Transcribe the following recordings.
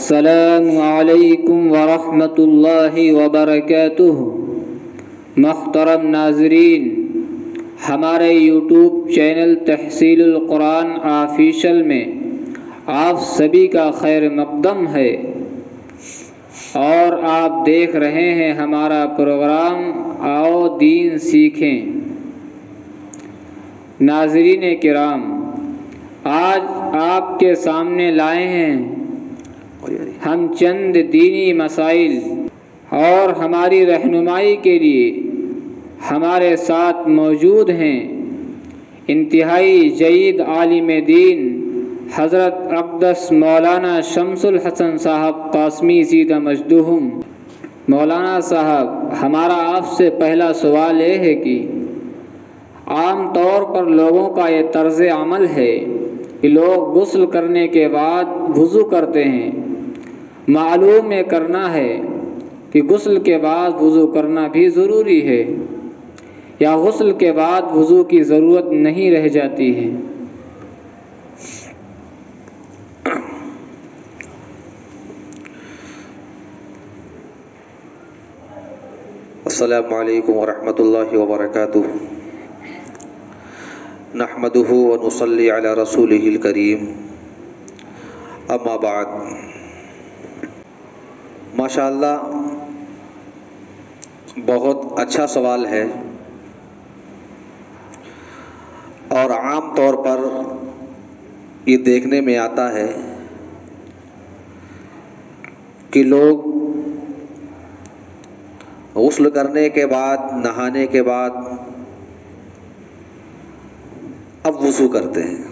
السلام علیکم ورحمۃ اللہ وبرکاتہ۔ محترم ناظرین، ہمارے یوٹیوب چینل تحصیل القرآن آفیشل میں آپ سبھی کا خیر مقدم ہے اور آپ دیکھ رہے ہیں ہمارا پروگرام آؤ دین سیکھیں۔ ناظرین کرام، آج آپ کے سامنے لائے ہیں ہم چند دینی مسائل، اور ہماری رہنمائی کے لیے ہمارے ساتھ موجود ہیں انتہائی جید عالم دین حضرت اقدس مولانا شمس الحسن صاحب قاسمی زیدہ مجدہم۔ مولانا صاحب، ہمارا آپ سے پہلا سوال یہ ہے کہ عام طور پر لوگوں کا یہ طرز عمل ہے کہ لوگ غسل کرنے کے بعد وضو کرتے ہیں۔ معلوم یہ کرنا ہے کہ غسل کے بعد وضو کرنا بھی ضروری ہے یا غسل کے بعد وضو کی ضرورت نہیں رہ جاتی ہے؟ السلام علیکم ورحمۃ اللہ وبرکاتہ۔ نحمدہ ونصلی علی رسولہ الکریم، اما بعد۔ ماشاءاللہ بہت اچھا سوال ہے، اور عام طور پر یہ دیکھنے میں آتا ہے کہ لوگ غسل کرنے کے بعد، نہانے کے بعد اب وضو کرتے ہیں۔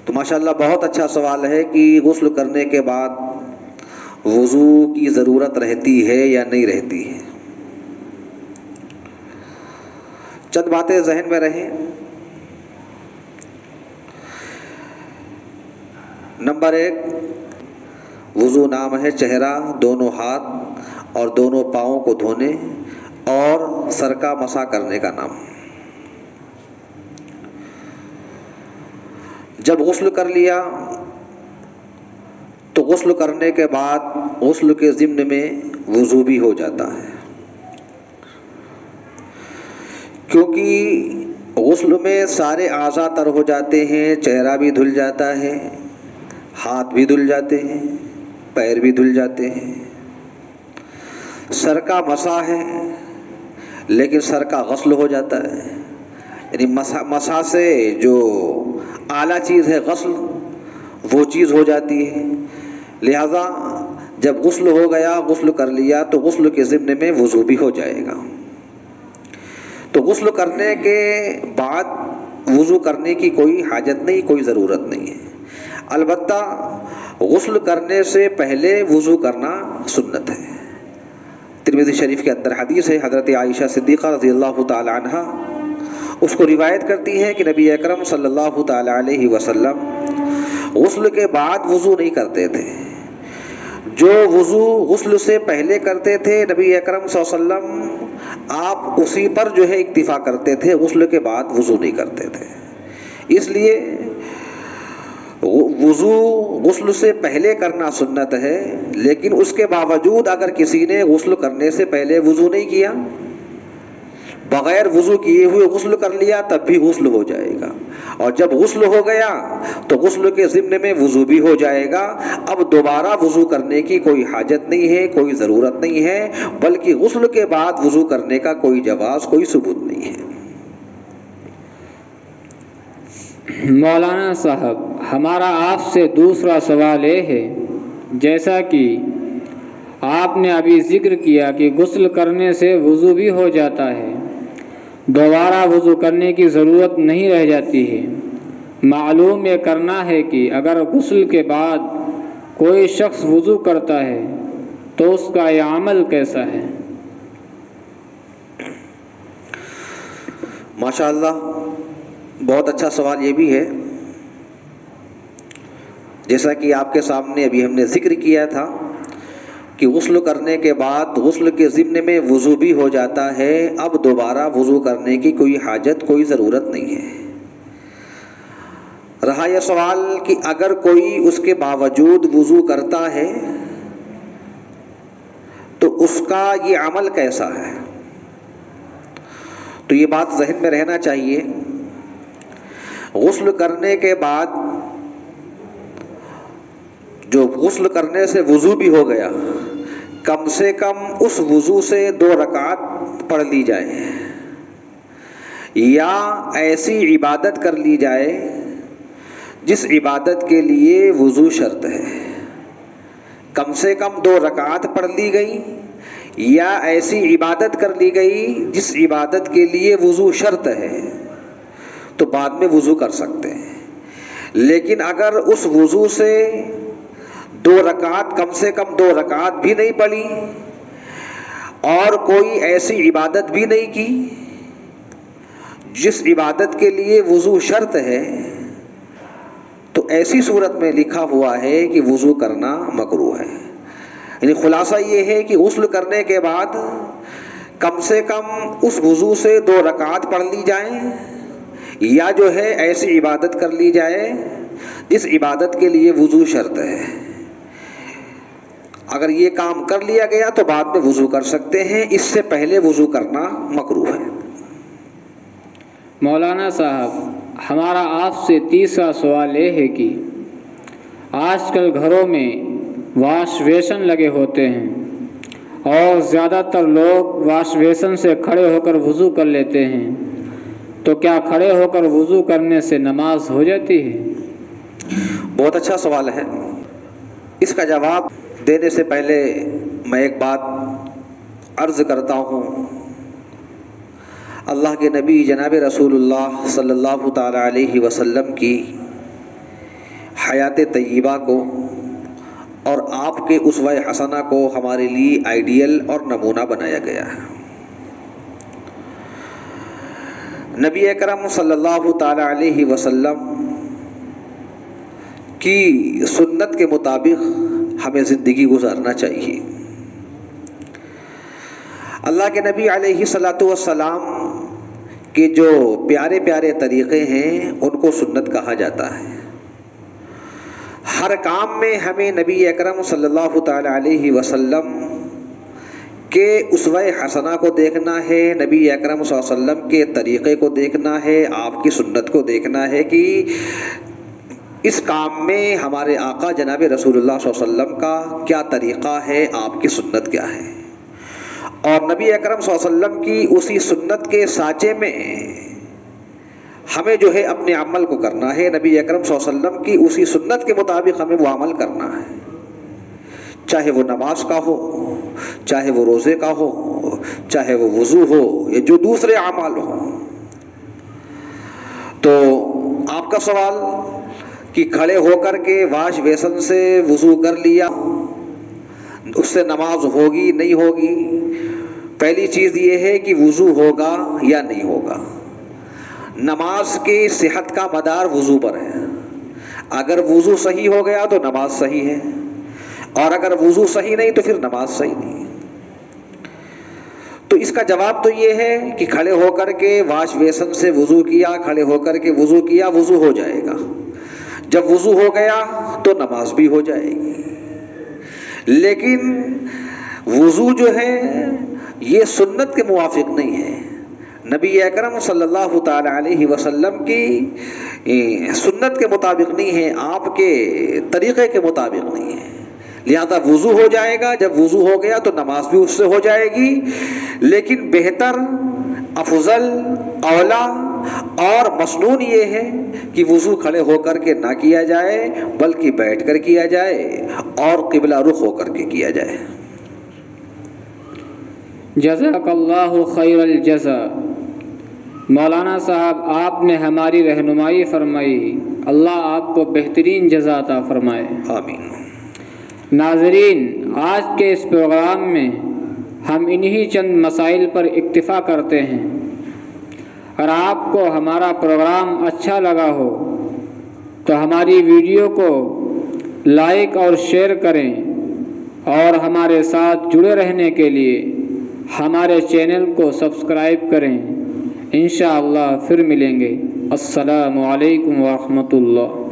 تو ماشاءاللہ بہت اچھا سوال ہے کہ غسل کرنے کے بعد وضو کی ضرورت رہتی ہے یا نہیں رہتی ہے۔ چند باتیں ذہن میں رہیں۔ نمبر 1، وضو نام ہے چہرہ، دونوں ہاتھ اور دونوں پاؤں کو دھونے اور سر کا مسح کرنے کا نام۔ جب غسل کر لیا تو غسل کرنے کے بعد غسل کے ضمن میں وضو بھی ہو جاتا ہے، کیونکہ غسل میں سارے اعضاء تر ہو جاتے ہیں۔ چہرہ بھی دھل جاتا ہے، ہاتھ بھی دھل جاتے ہیں، پیر بھی دھل جاتے ہیں۔ سر کا مسح ہے لیکن سر کا غسل ہو جاتا ہے، یعنی مسح سے جو اعلیٰ چیز ہے غسل، وہ چیز ہو جاتی ہے۔ لہذا جب غسل ہو گیا، غسل کر لیا، تو غسل کے ضمن میں وضو بھی ہو جائے گا۔ تو غسل کرنے کے بعد وضو کرنے کی کوئی حاجت نہیں، کوئی ضرورت نہیں ہے۔ البتہ غسل کرنے سے پہلے وضو کرنا سنت ہے۔ ترمذی شریف کے اندر حدیث ہے، حضرت عائشہ صدیقہ رضی اللہ تعالی عنہ اس کو روایت کرتی ہیں کہ نبی اکرم صلی اللہ تعالی علیہ وسلم غسل کے بعد وضو نہیں کرتے تھے۔ جو وضو غسل سے پہلے کرتے تھے نبی اکرم صلی اللہ علیہ وسلم آپ اسی پر جو ہے اکتفا کرتے تھے، غسل کے بعد وضو نہیں کرتے تھے۔ اس لیے وضو غسل سے پہلے کرنا سنت ہے، لیکن اس کے باوجود اگر کسی نے غسل کرنے سے پہلے وضو نہیں کیا، بغیر وضو کیے ہوئے غسل کر لیا، تب بھی غسل ہو جائے گا۔ اور جب غسل ہو گیا تو غسل کے ضمن میں وضو بھی ہو جائے گا۔ اب دوبارہ وضو کرنے کی کوئی حاجت نہیں ہے، کوئی ضرورت نہیں ہے، بلکہ غسل کے بعد وضو کرنے کا کوئی جواز، کوئی ثبوت نہیں ہے۔ مولانا صاحب، ہمارا آپ سے دوسرا سوال یہ ہے، جیسا کہ آپ نے ابھی ذکر کیا کہ غسل کرنے سے وضو بھی ہو جاتا ہے، دوبارہ وضو کرنے کی ضرورت نہیں رہ جاتی ہے۔ معلوم یہ کرنا ہے کہ اگر غسل کے بعد کوئی شخص وضو کرتا ہے تو اس کا یہ عمل کیسا ہے؟ ماشاءاللہ بہت اچھا سوال یہ بھی ہے۔ جیسا کہ آپ کے سامنے ابھی ہم نے ذکر کیا تھا کہ غسل کرنے کے بعد غسل کے ضمن میں وضو بھی ہو جاتا ہے، اب دوبارہ وضو کرنے کی کوئی حاجت، کوئی ضرورت نہیں ہے۔ رہا یہ سوال کہ اگر کوئی اس کے باوجود وضو کرتا ہے تو اس کا یہ عمل کیسا ہے؟ تو یہ بات ذہن میں رہنا چاہیے، غسل کرنے کے بعد جو غسل کرنے سے وضو بھی ہو گیا، کم سے کم اس وضو سے 2 رکعت پڑھ لی جائے، یا ایسی عبادت کر لی جائے جس عبادت کے لیے وضو شرط ہے۔ کم سے کم 2 رکعت پڑھ لی گئی یا ایسی عبادت کر لی گئی جس عبادت کے لیے وضو شرط ہے، تو بعد میں وضو کر سکتے ہیں۔ لیکن اگر اس وضو سے 2 رکعت، کم سے کم 2 رکعت بھی نہیں پڑھی اور کوئی ایسی عبادت بھی نہیں کی جس عبادت کے لیے وضو شرط ہے، تو ایسی صورت میں لکھا ہوا ہے کہ وضو کرنا مکروہ ہے۔ یعنی خلاصہ یہ ہے کہ غسل کرنے کے بعد کم سے کم اس وضو سے 2 رکعت پڑھ لی جائیں، یا جو ہے ایسی عبادت کر لی جائے جس عبادت کے لیے وضو شرط ہے۔ اگر یہ کام کر لیا گیا تو بعد میں وضو کر سکتے ہیں، اس سے پہلے وضو کرنا مکروہ ہے۔ مولانا صاحب، ہمارا آپ سے تیسرا سوال یہ ہے کہ آج کل گھروں میں واش بیسن لگے ہوتے ہیں اور زیادہ تر لوگ واش بیسن سے کھڑے ہو کر وضو کر لیتے ہیں، تو کیا کھڑے ہو کر وضو کرنے سے نماز ہو جاتی ہے؟ بہت اچھا سوال ہے۔ اس کا جواب دینے سے پہلے میں ایک بات عرض کرتا ہوں۔ اللہ کے نبی جناب رسول اللہ صلی اللہ تعالی علیہ وسلم کی حیات طیبہ کو اور آپ کے اسوہ حسنہ کو ہمارے لیے آئیڈیل اور نمونہ بنایا گیا ہے۔ نبی اکرم صلی اللہ تعالی علیہ وسلم کی سنت کے مطابق ہمیں زندگی گزارنا چاہیے۔ اللہ کے نبی علیہ الصلوۃ والسلام کے جو پیارے پیارے طریقے ہیں ان کو سنت کہا جاتا ہے۔ ہر کام میں ہمیں نبی اکرم صلی اللہ تعالی علیہ وسلم کے اسوہ حسنہ کو دیکھنا ہے، نبی اکرم صلی اللہ علیہ وسلم کے طریقے کو دیکھنا ہے، آپ کی سنت کو دیکھنا ہے کہ اس کام میں ہمارے آقا جناب رسول اللہ صلی اللہ علیہ وسلم کا کیا طریقہ ہے، آپ کی سنت کیا ہے۔ اور نبی اکرم صلی اللہ علیہ وسلم کی اسی سنت کے سانچے میں ہمیں جو ہے اپنے عمل کو کرنا ہے، نبی اکرم صلی اللہ علیہ وسلم کی اسی سنت کے مطابق ہمیں وہ عمل کرنا ہے، چاہے وہ نماز کا ہو، چاہے وہ روزے کا ہو، چاہے وہ وضو ہو یا جو دوسرے اعمال ہوں۔ تو آپ کا سوال کہ کھڑے ہو کر کے واش بیسن سے وضو کر لیا، اس سے نماز ہوگی نہیں ہوگی؟ پہلی چیز یہ ہے کہ وضو ہوگا یا نہیں ہوگا۔ نماز کی صحت کا مدار وضو پر ہے۔ اگر وضو صحیح ہو گیا تو نماز صحیح ہے، اور اگر وضو صحیح نہیں تو پھر نماز صحیح نہیں ہے۔ تو اس کا جواب تو یہ ہے کہ کھڑے ہو کر کے واش بیسن سے وضو کیا، کھڑے ہو کر کے وضو کیا، وضو ہو جائے گا۔ جب وضو ہو گیا تو نماز بھی ہو جائے گی۔ لیکن وضو جو ہے یہ سنت کے موافق نہیں ہے، نبی اکرم صلی اللہ تعالی علیہ وسلم کی سنت کے مطابق نہیں ہے، آپ کے طریقے کے مطابق نہیں ہے۔ لہذا وضو ہو جائے گا، جب وضو ہو گیا تو نماز بھی اس سے ہو جائے گی، لیکن بہتر، افضل، اولا اور مسنون یہ ہے کہ وضو کھڑے ہو کر کے نہ کیا جائے بلکہ بیٹھ کر کیا جائے اور قبلہ رخ ہو کر کے کیا جائے۔ جزاک اللہ خیر الجزا۔ مولانا صاحب، آپ نے ہماری رہنمائی فرمائی، اللہ آپ کو بہترین جزا عطا فرمائے۔ آمین۔ ناظرین، آج کے اس پروگرام میں ہم انہی چند مسائل پر اکتفا کرتے ہیں۔ اگر آپ کو ہمارا پروگرام اچھا لگا ہو تو ہماری ویڈیو کو لائک اور شیئر کریں، اور ہمارے ساتھ جڑے رہنے کے لیے ہمارے چینل کو سبسکرائب کریں۔ انشاءاللہ پھر ملیں گے۔ السلام علیکم ورحمۃ اللہ۔